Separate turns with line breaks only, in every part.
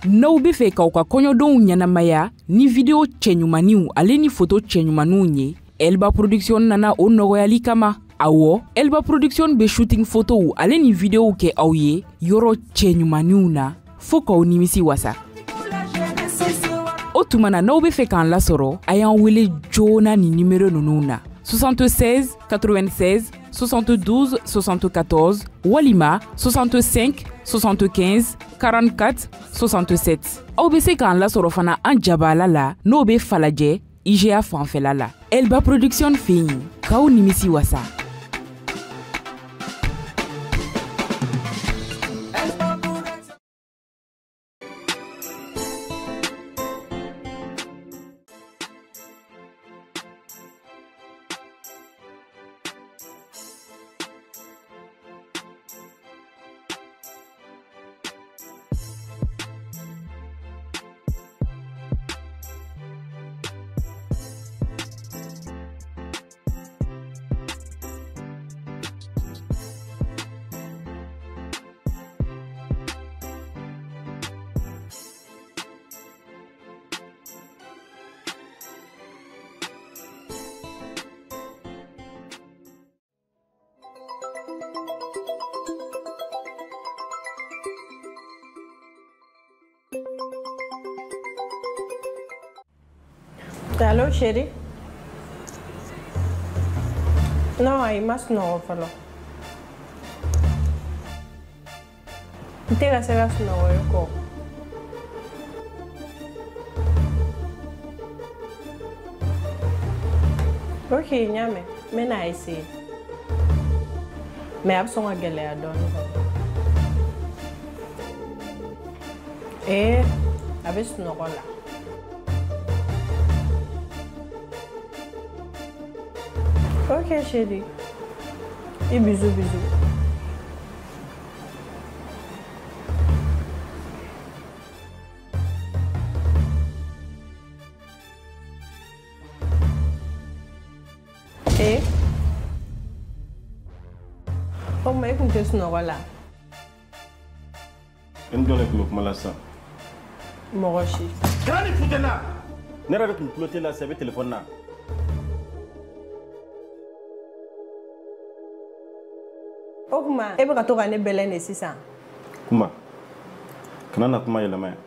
N'aw bɛ fɛ k'aw ka kɔɲɔdonw ɲɛnamaya ni video cɛɲumaniw ale ni photo cɛɲumaniw ye, Elba Production nana o nɔgɔyali kama. Awɔ, Elba Production bɛ shooting photow ale ni videow kɛ aw ye yɔrɔ cɛɲumaniw na fo k'aw nimisi wasa. O tuma na n'aw bɛ fɛ k'an lasɔrɔ, a y'an wele joona ni numéro ninnu na 76 96 72 74 walima 65 75 44 67. Aw bɛ se k'an lasɔrɔ fana an jabala la n'o bɛ Falajɛ IGA fanfɛla la. Elba Production fɛ yen, k'aw nimisi wasa.
Allô, chérie? Non, il m'a sonné. Il te laissé la sonner. Ok, nyame, mais na essayer. Mais absent à galère donne. Et avec ce nom là. Ok chérie. Et bisous. Et oh mais écoutez ce nom là.
En donne que me malasa.
Morochi.
Quand il faut là. N'era de comploter là, c'est avec téléphone là.
Okuma, e bɛ ka to ka ne bɛlɛn de sisan.
Kuma. Kana na kuma yɛlɛma yan.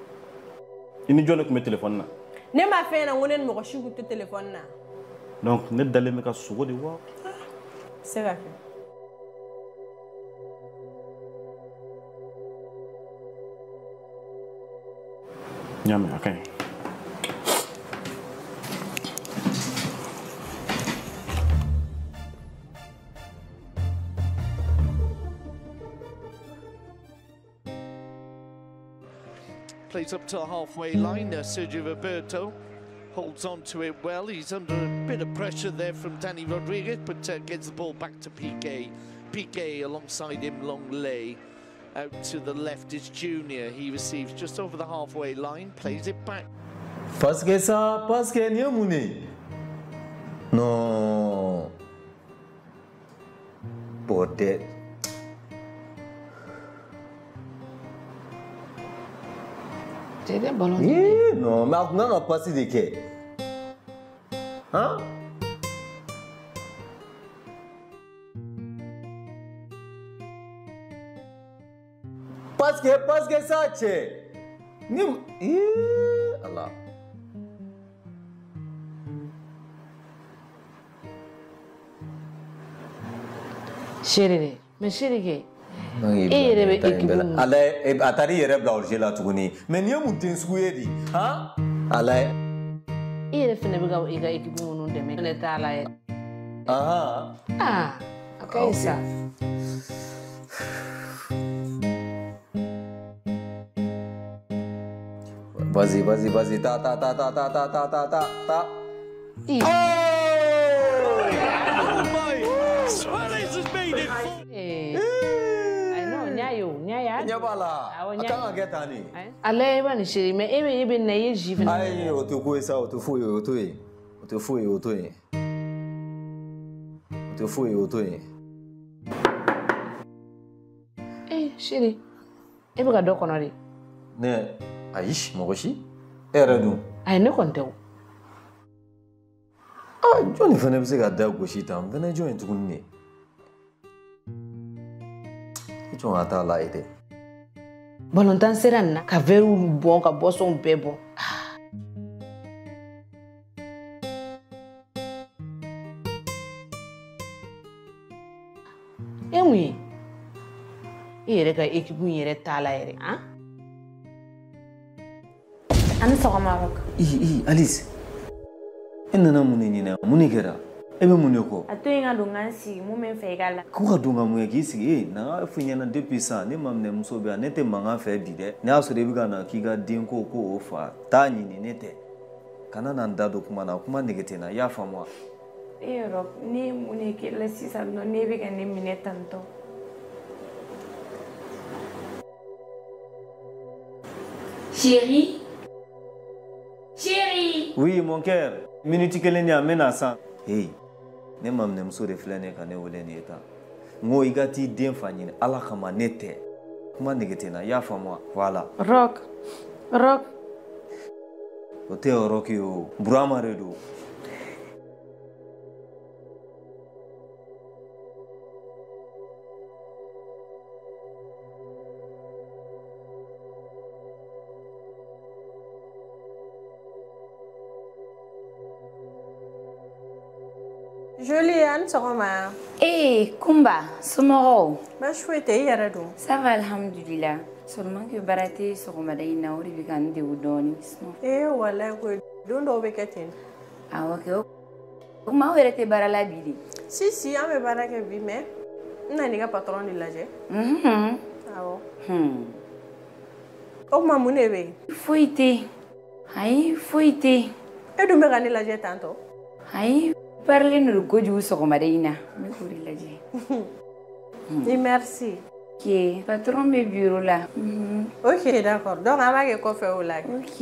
I ni jɔn de tun bɛ téléphone na.
Ne m'a fɛ ɲɛna ko ne ni mɔgɔ si kun tɛ téléphone na.
Donc ne dalen bɛ ka sogo de wa?
Se ka kɛ.
Ɲamɛ a ka ɲi.
Plays up to the halfway line. Sergio Roberto holds on to it well. He's under a bit of pressure there from Danny Rodriguez, but gets the ball back to Piqué. Piqué alongside him, Longley. Out to the left is Junior. He receives just over the halfway line, plays it back.
Parce que ni amune. Non. Peut-être.
C'est des ballons.
Non, mais on a passé de quai. Hein? Parce que ça, c'est. Allah.
Chérie, mais chérie.
Allez, Atari yɛrɛ bila orge la tuguni. Mais ni ye mun den sugu ye di? Han? Allez.
I yɛrɛ fɛnɛ bɛ ka i ka équipe minnu dɛmɛ. Ne t'a la yɛrɛ.
Ah.
Ah, a ka ɲi sa.
Vas-y, ta.
Suarez has made it.
Nyabala. Akan ka kɛ ni.
Ale ba ni chérie, mais e bɛ na ye ji fɛnɛ.
Ayi, o tɛ ko ye sa, o tɛ foyi ye, o to yen. O tɛ foyi ye, o to yen. O tɛ foyi ye, o to yen.
Chérie. E bɛ ka dɔ kɔnɔ de.
Ne ayi mɔgɔ si e yɛrɛ dun.
Ayi ne kɔni tɛ o.
Jɔnni fana bɛ se ka da gosi tan fana jɔn ye tuguni ne. I jɔn ka taa la ye dɛ.
Balontan sera nin na ka verre bɔn ka boisson bɛɛ bɔn. E mun ye? E yɛrɛ ka équipe yɛrɛ t'a la yɛrɛ han?
Ani sɔgɔma Rock.
Alice. E nana mun ne ɲinɛ mun ne kɛra? E bɛ mun ne kɔ?
A to yen ka don ka n sigi mun bɛ n fɛ i ka la.
Ko ka don ka mun ye k'i sigi na n fɔ ɲɛna depuis sisan ne maminɛmuso bɛ yan ne tɛ mankan fɛ bi dɛ. N'a y'a sɔrɔ i bɛ ka na k'i ka den ko o fa t'a ɲini ne tɛ. Kana na n da don kuma na kuma nege tɛ n na i y'a faamu wa?
Rock ne mun ne kɛ la sisan nɔ ne bɛ ka ne minɛ tantɔ. Chérie. Chérie.
Oui mon cœur. Minute kelen ya mena san. Hey. Ne maminɛmuso de filɛ ne ka ne wele nin ye tan. N ko i ka t'i den fa ɲini Ala kama ne tɛ. Kuma nege tɛ n na i y'a faamu wa? Voilà.
Rock.
O tɛ Rock ye o. Burama de don.
Jolie Anne sɔgɔma.
Kumba, somɔgɔw.
Baasi foyi tɛ i yɛrɛ dun?
Ça va alhamdulillah. Seulement que baara tɛ sɔgɔmada in na o de bɛ ka n degun dɔɔni.
Walayi koyi don dɔw bɛ kɛ ten.
Awɔ kɛ o kuma aw yɛrɛ tɛ baara la bi de.
Si an bɛ baara kɛ bi mais n nana i ka patron de lajɛ. Awɔ. O kuma mun de bɛ yen?
Foyi tɛ. Ayi foyi tɛ.
E dun bɛ ka ne lajɛ tantɔ?
Ayi parlen do kojugu sɔgɔmada in na n bɛ k'o de lajɛ.
Merci.
Ok patron bɛ bureau la.
Ok d'accord donc an b'a kɛ kɔfɛ o la.
Ok.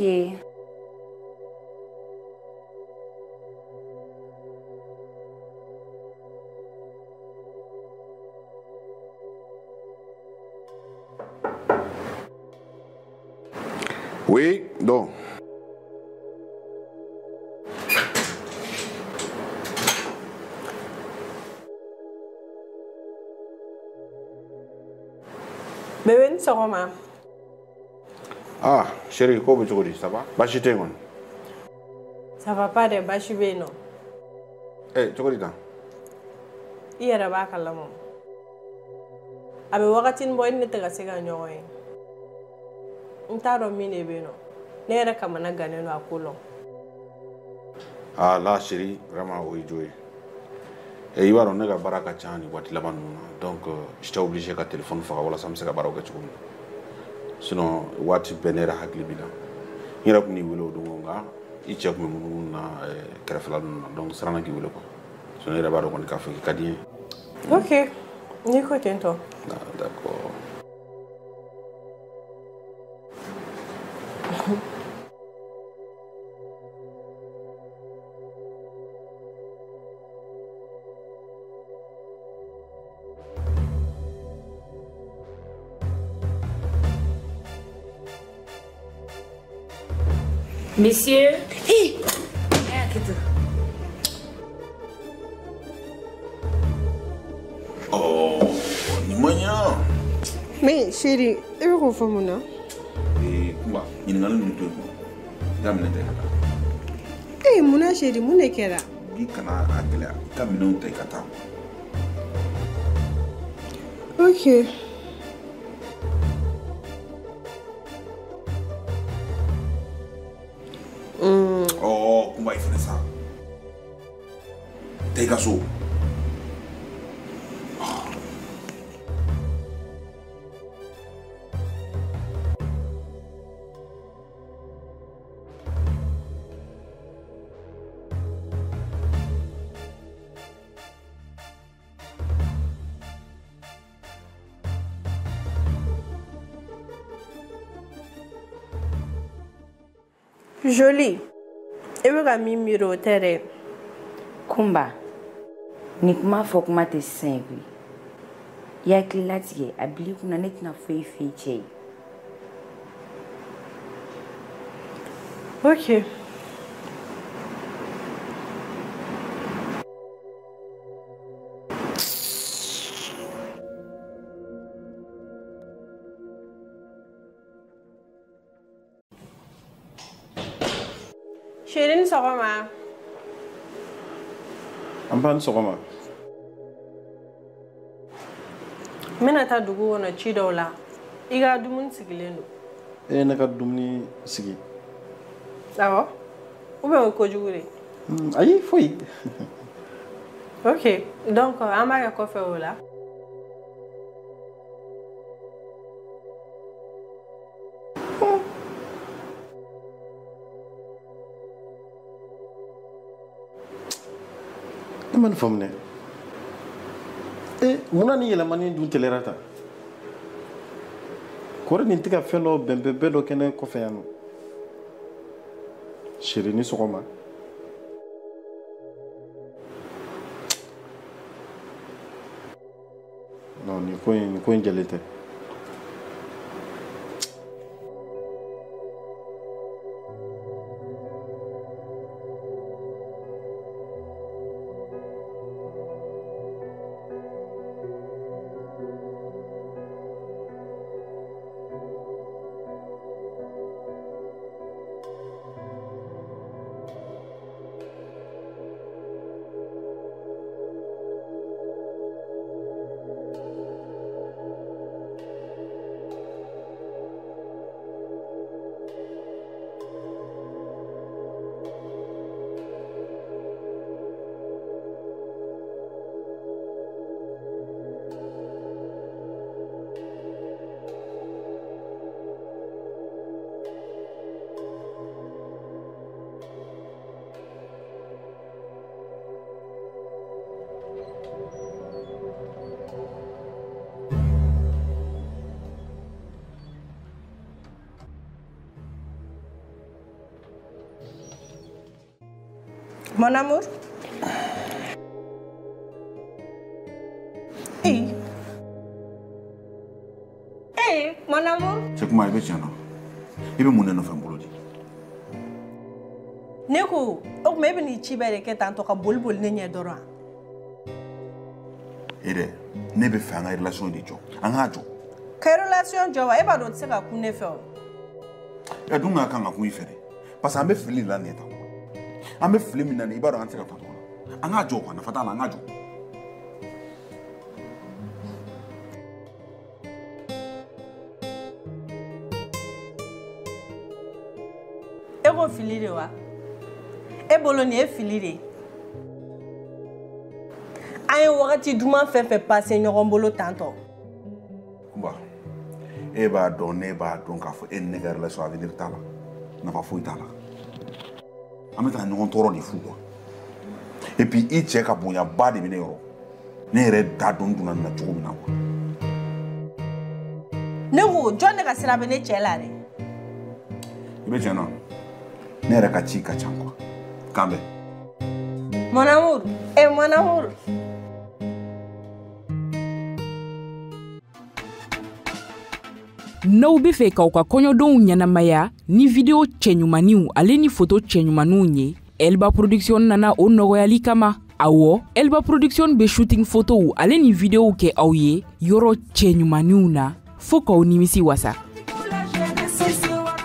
Oui, donc.
Bébé ni sɔgɔma.
Ah, chérie, ko bɛ cogo di? Ça va? Baasi tɛ yen kɔni.
Ça va pas dɛ baasi bɛ yen nɔ.
Cogo di tan?
I yɛrɛ b'a kalama. A bɛ wagatinin bɔ i ni ne tɛ ka se ka ɲɔgɔn ye. N t'a dɔn min de bɛ yen nɔ. Ne yɛrɛ kamana gannen don a ko la.
Ah là, chérie, vraiment o ye jo ye. I b'a dɔn ne ka baara ka ca nin waati laban ninnu na donc j'étais obligé ka téléphone faga walasa n bɛ se ka baaraw kɛ cogo min na. Sinon waati bɛɛ ne yɛrɛ hakili b'i la. N yɛrɛ tun y'i wele o don nka i cɛ tun bɛ munumunu na kɛrɛfɛla ninnu na donc siranna k'i wele quoi. Sinon ne yɛrɛ b'a dɔn kɔni k'a fɔ k'i ka di n ye.
Ok, n'i ko ten tɔ.
D'accord.
Monsieur.
Oh, ni manya.
Mais chérie, e bɛ k'o fɔ mun na?
Kumba, ɲininkali ninnu to yen. I ka minɛ ta i ka taa.
Mun na chérie, mun de kɛra?
I kana a gɛlɛya. I ka minɛnw ta i ka taa.
Ok.
Kumba i fɛnɛ sa. Taa i ka so.
Jolie, e bɛ ka min miiri o tɛ dɛ.
Kumba, ni kuma fɔ kuma tɛ sisan ye koyi. I hakili latigɛ a bila i kunna ne tɛna foyi f'i cɛ ye.
Ok. Chérie, ni sɔgɔma.
An b'a ni sɔgɔma.
N bɛna taa dugu kɔnɔ ci dɔw la. I ka dumuni sigilen don.
E ye ne ka dumuni sigi.
Awɔ. Ou bien o ye kojugu de.
Ayi foyi.
Ok. Donc an b'a kɛ kɔfɛ o la.
Ne ma nin faamu dɛ. Munna ni yɛlɛmani dun tɛlɛra tan? Kɔrɔ nin tɛ ka fɛn dɔ bɛnbɛn dɔ kɛ ne kɔfɛ yan nɔ. Chérie ni sɔgɔma. Non, nin ko in jɛlen tɛ.
Mon amour. Hey, mon amour.
C'est comment il va tiens. Il va monter nos femmes pour
ne ko o kuma e bɛ n'i ci bɛɛ de kɛ tan tɔ ka boli boli ne ɲɛ dɔrɔn.
Ere ne bɛ fɛ an ka relation de jɔ an k'a jɔ.
Ka relation jɔ wa e b'a dɔn o tɛ se ka kun ne fɛ o.
E dun ka kan ka kun i fɛ dɛ parce que an bɛ fili la nin ye tan an bɛ fili min na nin i b'a dɔn an tɛ se ka taa tɔgɔ la an k'a jɔ quoi nafa t'a la an k'a jɔ.
E ko fili de wa e bolo nin ye fili de ye an ye wagati duman fɛn fɛn passé ɲɔgɔn bolo tantɔ.
Kumba e b'a dɔn ne b'a dɔn k'a fɔ e ni ne ka relation avenir t'a la nafa foyi t'a la an bɛ taa ɲɔgɔn tɔɔrɔ de fu quoi et puis i cɛ ka bonyaba de bɛ ne yɔrɔ ne yɛrɛ t'a dɔn n donna nin na cogo min na quoi.
Ne ko jɔn ne ka sira bɛ ne cɛ la dɛ.
I bɛ tiɲɛ na ne yɛrɛ ka ci ka ca quoi kan bɛ.
Mon amour, mon amour.
N'aw bɛ fɛ k'aw ka kɔɲɔdenw ɲɛnamaya ni video cɛɲumaniw ale ni photo cɛɲumaniw ye Elba Production nana o nɔgɔyali kama. Awɔ, Elba Production bɛ shooting photow ale ni videow kɛ aw ye yɔrɔ cɛɲumaniw na fo k'aw nimisi wasa.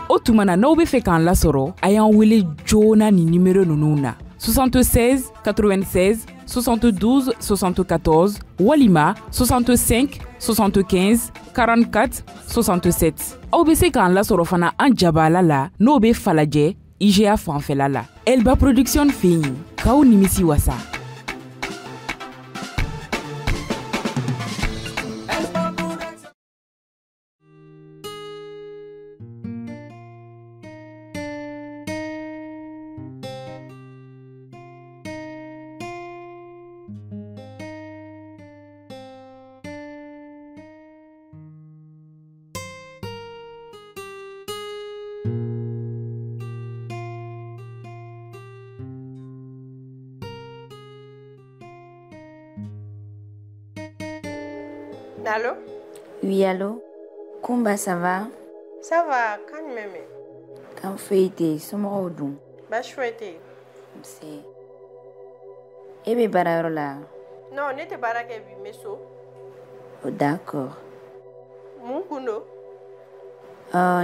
O tuma na n'aw bɛ fɛ k'an lasɔrɔ a y'an wele joona ni numéro ninnu na 76 96 72 74 walima 65 75 44 67. Aw bɛ se k'an lasɔrɔ fana an jabala la n'o bɛ Falajɛ IGA fanfɛla la. Elba Production fɛ yen k'aw nimisi wasa.
Allô?
Oui, allô? Kumba, ça va?
Ça va, quand même.
Kan fete somɔgɔw dun?
Baasi foyi tɛ yen.
Nse. E bɛ baarayɔrɔ la?
Non, ne tɛ baara kɛ bi, n bɛ so.
Oh, d'accord.
Mun kun don?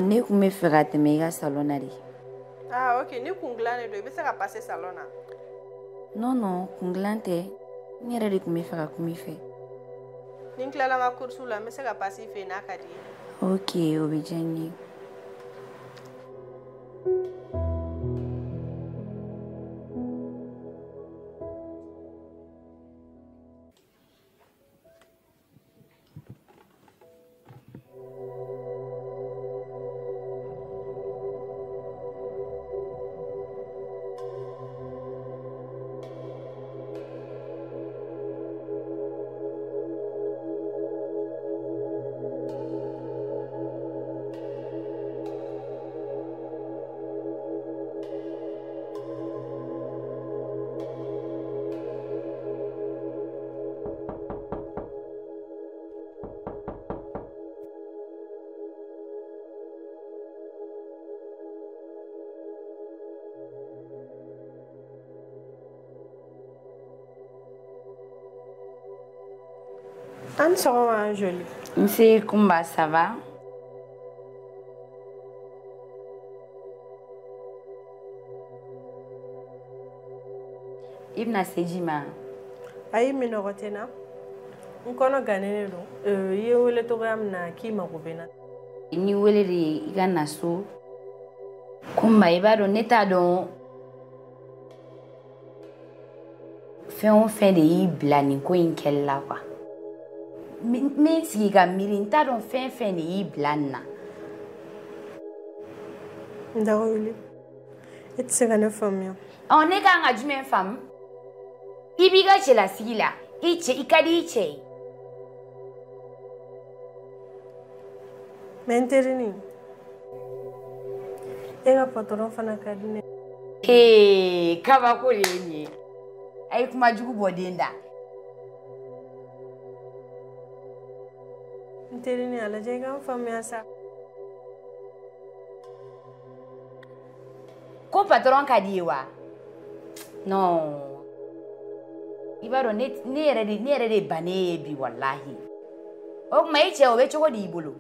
Ne kun bɛ fɛ ka tɛmɛ I ka salon na de.
Ah, ok, ni kun dilannen don, I bɛ se ka passer salon na.
Non, kun dilan tɛ. N yɛrɛ de kun bɛ fɛ ka kuma I fɛ.
Ni n tilala n ka course la, n bɛ se ka passer I fɛ yen n'a ka di ye.
Ok, o bɛ diya n ye.
An sɔgɔma joli.
Nse Kumba, ça va? I bɛna se ji ma?
Ayi, minɔgɔ tɛ n na. N kɔnɔ gannen don. I ye n wele togoya min na k'i mago bɛ n na.
Ni wele de I ka na so. Kumba, I b'a dɔn ne t'a dɔn fɛn o fɛn de y'i bila nin ko in kɛli la quoi. Min sigi ka miiri n t'a dɔn fɛn fɛn de y'i bila nin na.
N dagawuli. I tɛ se ka ne faamuya.
Ne kan ka jumɛn faamu? I b'i ka cɛlasigi la. I ka di I cɛ ye.
Mais n terinin, e ka patron fana ka di ne.
Kabako de ye nin ye. A ye kuma jugu bɔ den da.
N terinin, a lajɛ I ka n faamuya sa.
Ko patron ka di ye wa? Non. I b'a dɔn ne yɛrɛ de bannen ye bi wallahi. O kuma I cɛ o bɛ cogo di I bolo?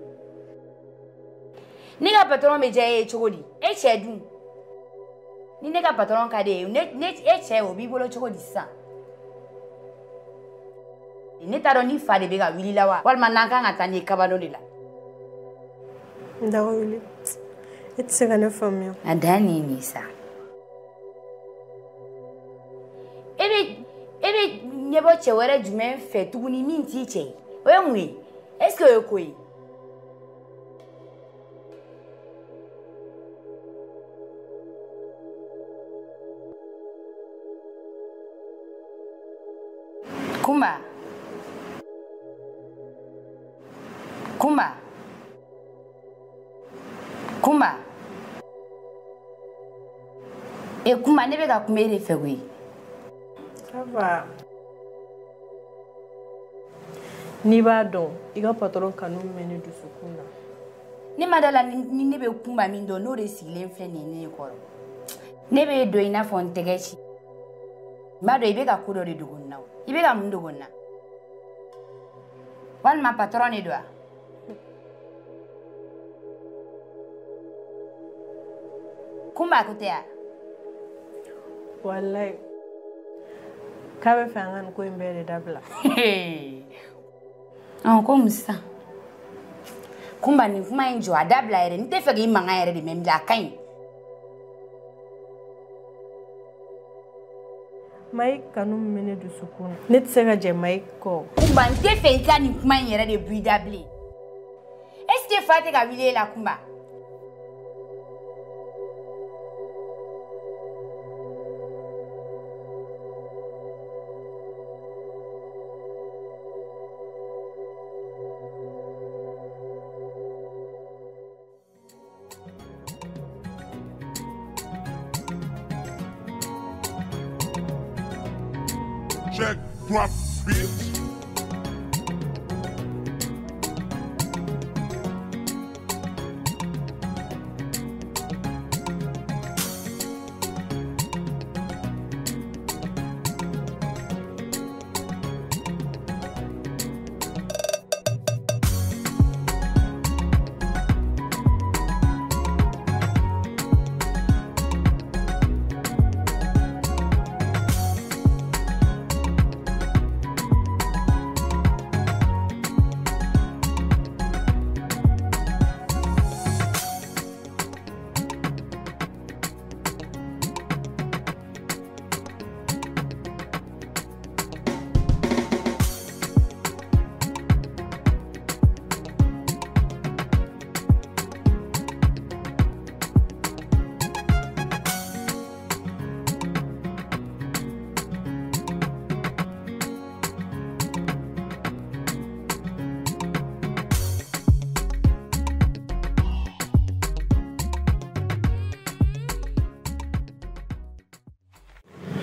Ne ka patron bɛ diya e ye cogo di? E cɛ dun? Ni ne ka patron ka di ye, e cɛ o b'i bolo cogo di sisan? Ne t'a dɔn ni fa de bɛ ka wuli la wa? Walima n'an kan ka taa ni kabadon de la.
N dagawuli. I tɛ se ka ne faamuya.
A dan ye nin sa. E bɛ ɲɛbɔ cɛ wɛrɛ jumɛn fɛ tuguni min t'i cɛ ye? O ye mun ye? Est-ce que o ye ko ye? Kumba. Kumba ne bɛ ka kuma e de fɛ koyi.
Ça va. N'i b'a dɔn I ka patron kanu mɛ ne dusukun na.
Ne ma da la ni ne bɛ Kumba min dɔn n'o de sigilen filɛ nin ye ne kɔrɔ. Ne bɛ dɔn I n'a fɔ n tɛgɛ ci. N b'a dɔn I bɛ ka ko dɔ de dogo n na. I bɛ ka mun dogo n na? Walima patron de don wa? Kumba ko tɛ wa?
Wallahi. K'a bɛ fɛ an ka nin ko in bɛɛ de dabila.
Ko mun sisan? Kumba nin kuma in jɔ a dabila yɛrɛ. N tɛ fɛ k'i mankan yɛrɛ de mɛn bilen, a ka ɲi.
Mike kanu min bɛ ne dusukun na. Ne tɛ se ka jɛ Mike kɔ.
Kumba n tɛ fɛ I ka nin kuma in yɛrɛ de bɔ I da bilen. Est-ce que fa tɛ ka wuli e la Kumba?
Check, drop, bitch.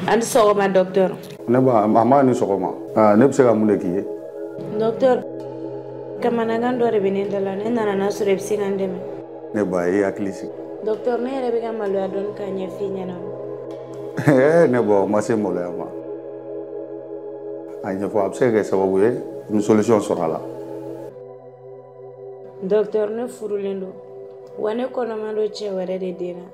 Andi sɔgɔma docteur.
Ne ba mama ni sɔgɔma. Ne bɛ se ka mun de k'i ye?
Docteur, kamanagan dɔ de bɛ ne da la. Ne nana n'a sɔrɔ i bɛ se ka n dɛmɛ.
Ne ba e hakili sigi.
Docteur, ne yɛrɛ bɛ ka maloya dɔɔni k'a ɲɛf'i ɲɛna.
Ne ba o ma se maloya ma. A ɲɛfɔ a bɛ se ka kɛ sababu ye ni solution sɔrɔ a la.
Docteur, ne furulen don. Wa ne kɔnɔman don cɛ wɛrɛ de den na.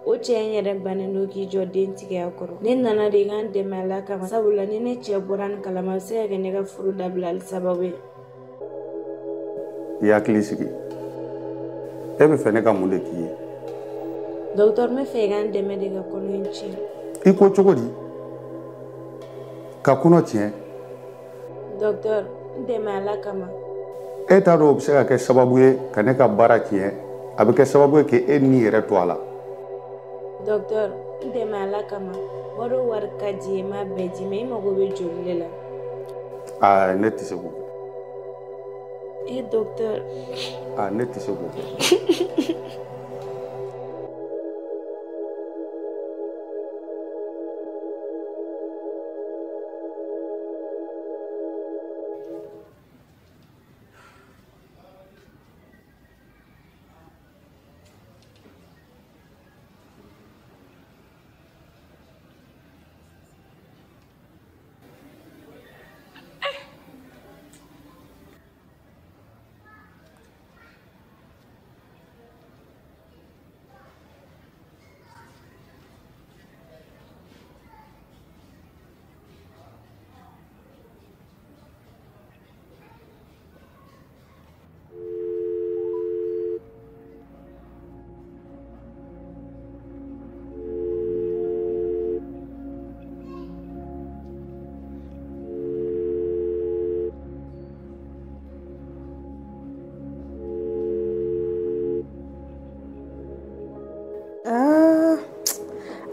O cɛ in yɛrɛ bannen don k'i jɔ den tigɛya kɔrɔ. Ne nana de k'an dɛmɛ Ala kama. Sabula ni ne cɛ bɔra nin kalama a bɛ se ka kɛ ne ka furu dabilali sababu ye.
I hakili sigi. E bɛ fɛ ne ka mun de k'i ye?
Docteur, n bɛ fɛ i k'an dɛmɛ de ka kɔnɔ in tiɲɛ.
I ko cogo di? Ka kɔnɔ tiɲɛ?
Docteur, n dɛmɛ Ala kama.
E t'a dɔn o bɛ se ka kɛ sababu ye ka ne ka baara tiɲɛ. A bɛ kɛ sababu ye k'e ni yɛrɛ to a la.
Docteur, n dɛmɛ Ala kama. Wari ka di ye, n m'a bɛɛ di, mais i mago bɛ joli de la?
Ne tɛ se k'o kɛ.
Docteur.
Ne tɛ se k'o kɛ.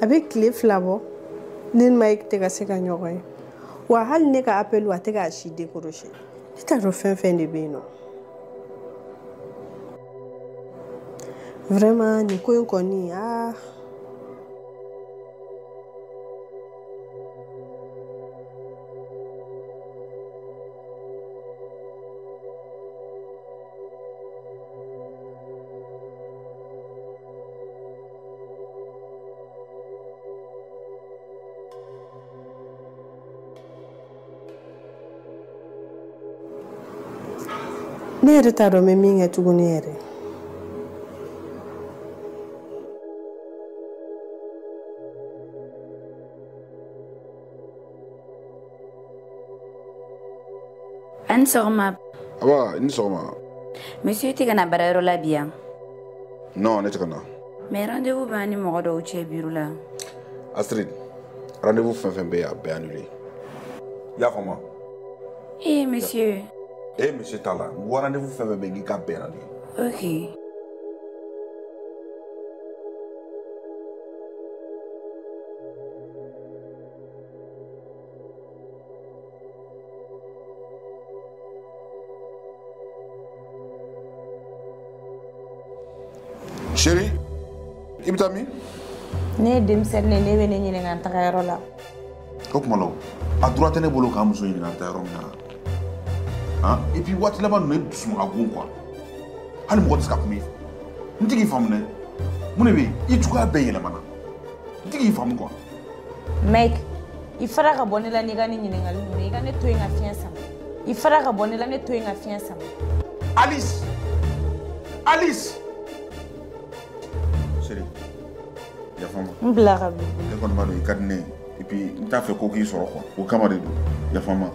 A bɛ tile 2 bɔ ne ni Mike tɛ ka se ka ɲɔgɔn ye wa hali ne ka appel a tɛ k'a si décrocher ne t'a dɔn fɛn de bɛ yen nɔ vraiment nin ko in kɔni ne yɛrɛ t'a dɔn n bɛ min kɛ tuguni yɛrɛ.
Ani sɔgɔma.
Awa, ni sɔgɔma.
Monsieur tɛ ka na baarayɔrɔ la bi yan?
Non, ne tɛ ka na.
Mais rendez-vous b'an ni mɔgɔ dɔw cɛ bureau la.
Astrid, rendez-vous fɛn fɛn bɛ yen a bɛɛ annulé. I y'a faamu?
Monsieur.
Monsieur t'a la. N ko rendez-vous fɛn fɛn bɛ yen k'i ka bɛɛ annulé.
Ok.
Chérie, i bɛ taa min?
Ne ye denmisɛnnin ne bɛ ne ɲininka n taga yɔrɔ la.
O tuma la a droit tɛ ne bolo k'an muso ɲininka n taa yɔrɔ min na. Et puis waati laban ninnu ne dusu ma gon quoi. Hali mɔgɔ tɛ se ka kuma i fɛ. N tɛ k'i faamu dɛ. Mun de bɛ yen? I cogoya bɛɛ yɛlɛmana. N tɛ k'i faamu quoi.
Mike, i fara ka bɔ ne la n'i ka ne ɲininkali ninnu i ka ne to yen ka fiɲɛ sama. I fara ka bɔ ne la ne to yen ka fiɲɛ sama.
Alice! Alice! Chérie, yafa n ma.
N bila ka bin.
Ne kɔni b'a dɔn i ka di ne ye et puis n t'a fɛ ko k'i sɔrɔ quoi. O kama de don. Yafa n ma.